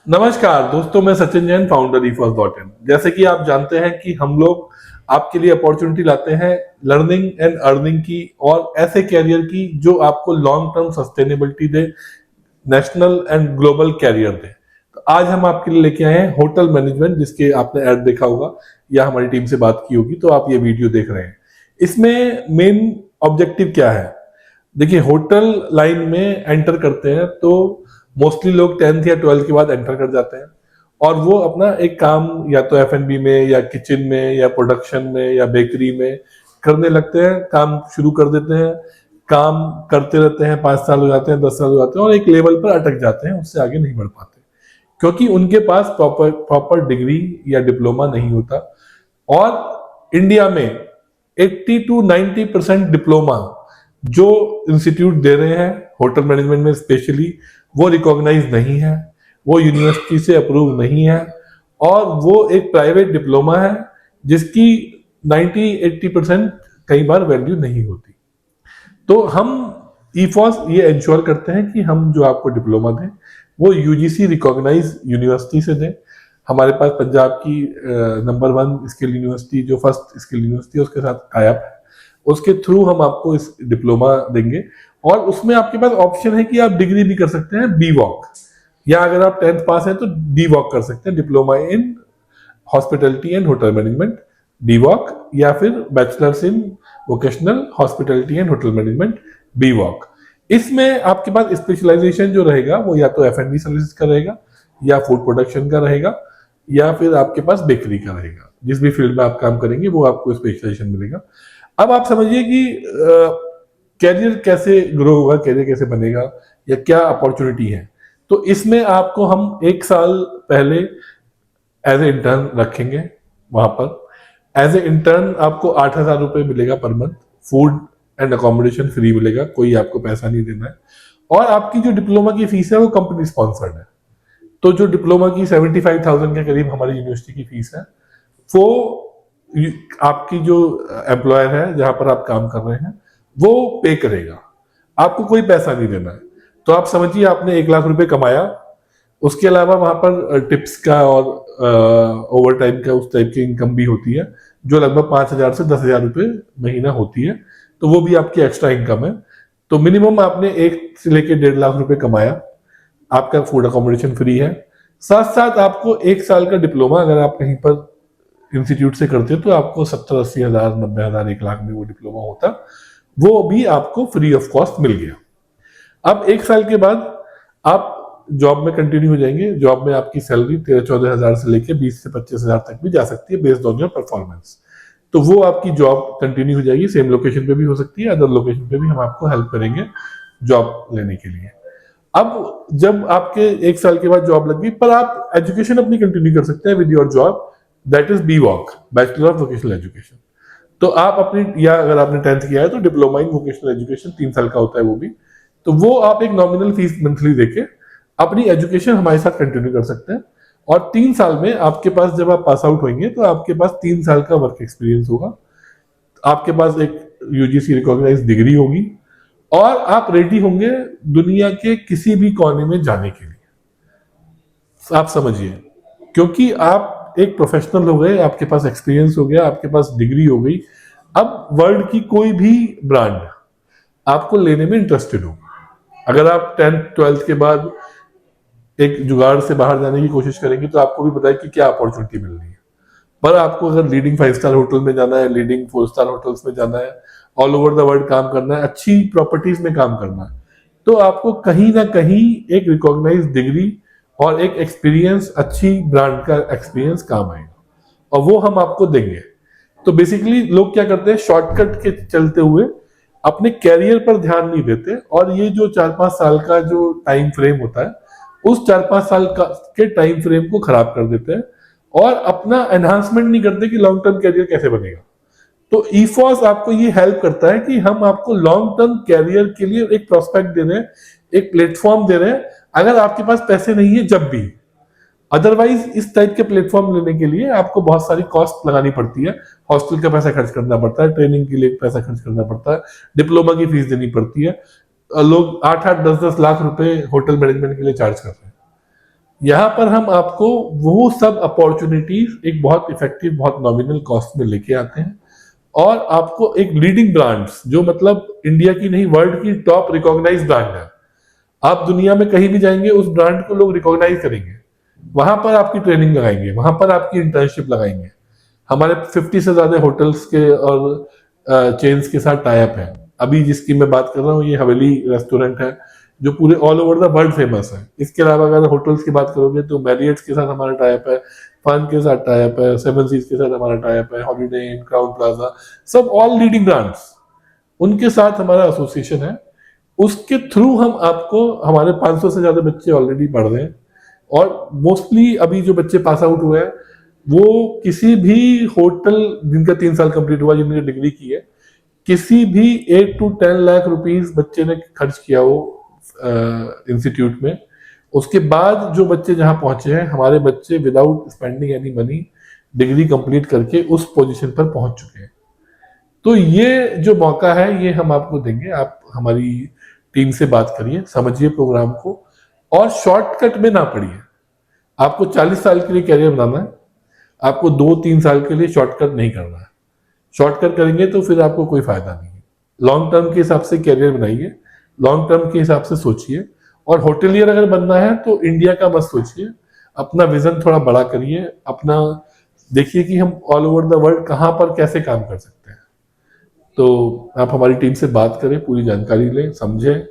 नमस्कार दोस्तों, मैं सचिन जैन, फाउंडर eFirst.in। जैसे कि आप जानते हैं कि हम लोग आपके लिए अपॉर्चुनिटी लाते हैं लर्निंग एंड अर्निंग की और ऐसे कैरियर की जो आपको लॉन्ग टर्म सस्टेनेबिलिटी दे, नेशनल एंड ग्लोबल कैरियर दे। तो आज हम आपके लिए लेके आए हैं होटल मैनेजमेंट, जिसके आपने ऐड देखा होगा या हमारी टीम से बात की होगी तो आप ये वीडियो देख रहे हैं। इसमें मेन ऑब्जेक्टिव क्या है? देखिए, होटल लाइन में एंटर करते हैं तो मोस्टली लोग 10th या 12th के बाद एंटर कर जाते हैं और वो अपना एक काम या तो F&B में या किचन में या प्रोडक्शन में या बेकरी में करने लगते हैं। काम शुरू कर देते हैं, काम करते रहते हैं, 5 साल हो जाते हैं, 10 साल हो जाते हैं और एक लेवल पर अटक जाते हैं, उससे आगे नहीं बढ़ पाते क्योंकि उनके पास प्रॉपर डिग्री या डिप्लोमा नहीं होता। और इंडिया में 80 to 90% डिप्लोमा जो इंस्टीट्यूट दे रहे हैं होटल मैनेजमेंट में स्पेशली, वो रिकॉग्नाइज नहीं है, वो यूनिवर्सिटी से अप्रूव नहीं है और वो एक प्राइवेट डिप्लोमा है जिसकी 90-80% कई बार वैल्यू नहीं होती। तो हम ईफॉस ये इंश्योर करते हैं कि हम जो आपको डिप्लोमा दें वो यूजीसी रिकॉग्नाइज यूनिवर्सिटी से दें। हमारे पास पंजाब की नंबर 1 स्किल यूनिवर्सिटी, जो फर्स्ट स्किल यूनिवर्सिटी है, उसके साथ टाइप है, उसके थ्रू हम आपको इस डिप्लोमा देंगे। और उसमें आपके पास ऑप्शन है कि आप डिग्री भी कर सकते हैं बी वॉक, या अगर आप 10th पास हैं तो डी वॉक कर सकते हैं, diploma in hospitality and hotel management, D Voc, या फिर bachelors in vocational hospitality and hotel management, B Voc. इसमें आपके पास स्पेशलाइजेशन जो रहेगा वो या तो F&B सर्विसेज का रहेगा या फूड प्रोडक्शन का रहेगा या फिर आपके पास बेकरी का रहेगा। जिस भी फील्ड में आप काम करेंगे वो आपको स्पेशलाइजेशन मिलेगा। अब आप समझिए कि कैरियर कैसे ग्रो होगा, कैरियर कैसे बनेगा या क्या अपॉर्चुनिटी है। तो इसमें आपको हम 1 साल पहले एज ए इंटर्न रखेंगे। वहां पर एज ए इंटर्न आपको 8,000 रुपये मिलेगा per month, food and accommodation free मिलेगा, कोई आपको पैसा नहीं देना है। और आपकी जो डिप्लोमा की फीस है वो कंपनी स्पॉन्सर्ड है। तो जो डिप्लोमा की 75,000 के करीब हमारी यूनिवर्सिटी की फीस है, वो आपकी जो एम्प्लॉयर है जहां पर आप काम कर रहे हैं वो पे करेगा, आपको कोई पैसा नहीं देना है। तो आप समझिए आपने 1 लाख रुपए कमाया, उसके अलावा वहां पर टिप्स का और ओवर टाइम का उस टाइप की इनकम भी होती है जो लगभग 5,000 से 10,000 रुपये महीना होती है, तो वो भी आपकी एक्स्ट्रा इनकम है। तो मिनिमम आपने 1 से लेकर 1.5 लाख रुपए कमाया, आपका फूड अकोमोडेशन फ्री है, साथ साथ आपको 1 साल का डिप्लोमा अगर आप कहीं पर इंस्टीट्यूट से करते हो तो आपको 70-80 हजार, 90,000, 1 लाख में वो डिप्लोमा होता, वो भी आपको फ्री ऑफ कॉस्ट मिल गया। अब 1 साल के बाद आप जॉब में कंटिन्यू हो जाएंगे। जॉब में आपकी सैलरी 13-14 हजार से लेकर 20 से 25 हजार तक भी जा सकती है बेस्ड ऑन योर परफॉर्मेंस। तो वो आपकी जॉब कंटिन्यू हो जाएगी, सेम लोकेशन पे भी हो सकती है, अदर लोकेशन पे भी हम आपको हेल्प करेंगे जॉब लेने के लिए। अब जब आपके 1 साल के बाद जॉब लग गई, पर आप एजुकेशन अपनी कंटिन्यू कर सकते हैं with your job, that is B Voc, bachelor of vocational education. तो आप अपनी, या अगर आपने 10th किया है तो डिप्लोमा इन वोकेशनल एजुकेशन 3 साल का होता है वो भी, तो वो आप एक नॉमिनल फीस मंथली देके अपनी एजुकेशन हमारे साथ कंटिन्यू कर सकते हैं। और 3 साल में आपके पास, जब आप पास आउट होंगे तो आपके पास 3 साल का वर्क एक्सपीरियंस होगा, आपके पास एक यूजीसी रिकॉग्नाइज डिग्री होगी और आप रेडी होंगे दुनिया के किसी भी कोने में जाने के लिए। आप समझिए, क्योंकि आप एक प्रोफेशनल हो गए, आपके पास एक्सपीरियंस हो गया, आपके पास डिग्री हो गई। अब वर्ल्ड की कोई भी ब्रांड आपको लेने में इंटरेस्टेड हो, अगर आप 10th 12th के बाद एक जुगाड़ से बाहर जाने की कोशिश करेंगे तो आपको भी पता है कि क्या अपॉर्चुनिटी मिल रही है। पर आपको अगर लीडिंग 5 स्टार होटल में जाना है, लीडिंग 4 स्टार होटल्स में जाना है, ऑल ओवर द वर्ल्ड काम करना है, अच्छी प्रॉपर्टीज में काम करना है, तो आपको कहीं ना कहीं एक रिकॉग्नाइज डिग्री और एक एक्सपीरियंस, अच्छी ब्रांड का एक्सपीरियंस काम आएगा और वो हम आपको देंगे। तो बेसिकली लोग क्या करते हैं, शॉर्टकट के चलते हुए अपने कैरियर पर ध्यान नहीं देते और ये जो 4-5 साल का जो टाइम फ्रेम होता है उस 4-5 साल का के टाइम फ्रेम को खराब कर देते हैं और अपना एनहांसमेंट नहीं करते कि लॉन्ग टर्म कैरियर कैसे बनेगा। तो ईफॉस आपको ये हेल्प करता है कि हम आपको लॉन्ग टर्म कैरियर के लिए एक प्रोस्पेक्ट दे रहे हैं, एक प्लेटफॉर्म दे रहे हैं, अगर आपके पास पैसे नहीं है जब भी। अदरवाइज इस टाइप के प्लेटफॉर्म लेने के लिए आपको बहुत सारी कॉस्ट लगानी पड़ती है, हॉस्टल का पैसा खर्च करना पड़ता है, ट्रेनिंग के लिए पैसा खर्च करना पड़ता है, डिप्लोमा की फीस देनी पड़ती है। लोग 8-8, 10-10 लाख रुपए होटल मैनेजमेंट के लिए चार्ज कर रहे हैं। यहाँ पर हम आपको वो सब अपॉर्चुनिटीज एक बहुत इफेक्टिव, बहुत नॉमिनल कॉस्ट में लेके आते हैं, और आपको एक लीडिंग ब्रांड्स, जो मतलब इंडिया की नहीं वर्ल्ड की टॉप रिकॉग्नाइज ब्रांड है, आप दुनिया में कहीं भी जाएंगे उस ब्रांड को लोग रिकॉग्नाइज करेंगे, वहां पर आपकी ट्रेनिंग लगाएंगे, वहां पर आपकी इंटर्नशिप लगाएंगे। हमारे 50 से ज्यादा होटल्स के और चेन्स के साथ टाई अप है। अभी जिसकी मैं बात कर रहा हूँ ये हवेली रेस्टोरेंट है, जो पूरे all over the world famous है। इसके अलावा अगर होटल्स की बात करोगे तो मैरियट्स के साथ हमारा टाई अप है, फन के साथ टाई अप है, सेवन सीज के साथ हमारा टाई अप है, हॉलीडे इन, क्राउन प्लाजा, सब ऑल लीडिंग ब्रांड्स, उनके साथ हमारा एसोसिएशन है। उसके थ्रू हम आपको, हमारे 500 से ज्यादा बच्चे ऑलरेडी पढ़ रहे हैं, और मोस्टली अभी जो बच्चे पास आउट हुए हैं वो किसी भी होटल, जिनका 3 साल कंप्लीट हुआ, जिन्होंने डिग्री की है, किसी भी 8 to 10 लाख रुपीस बच्चे ने खर्च किया हो इंस्टीट्यूट में, उसके बाद जो बच्चे जहां पहुंचे हैं, हमारे बच्चे without spending any money degree complete करके उस पोजीशन पर पहुंच चुके हैं। तो ये जो मौका है ये हम आपको देंगे। आप हमारी टीम से बात करिए, समझिए प्रोग्राम को, और शॉर्टकट में ना पढ़िए। आपको 40 साल के लिए कैरियर बनाना है, आपको 2-3 साल के लिए शॉर्टकट नहीं करना है। शॉर्टकट करेंगे तो फिर आपको कोई फायदा नहीं है। लॉन्ग टर्म के हिसाब से कैरियर बनाइए, लॉन्ग टर्म के हिसाब से सोचिए, और होटलियर अगर बनना है तो इंडिया का मत सोचिए, अपना विजन थोड़ा बड़ा करिए, अपना देखिए कि हम ऑल ओवर द वर्ल्ड कहां पर कैसे काम कर सकते हैं। तो आप हमारी टीम से बात करें, पूरी जानकारी लें, समझें,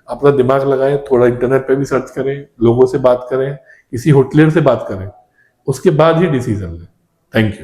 अपना दिमाग लगाएं, थोड़ा इंटरनेट पे भी सर्च करें, लोगों से बात करें, किसी होटलियर से बात करें, उसके बाद ही डिसीजन लें। Thank you.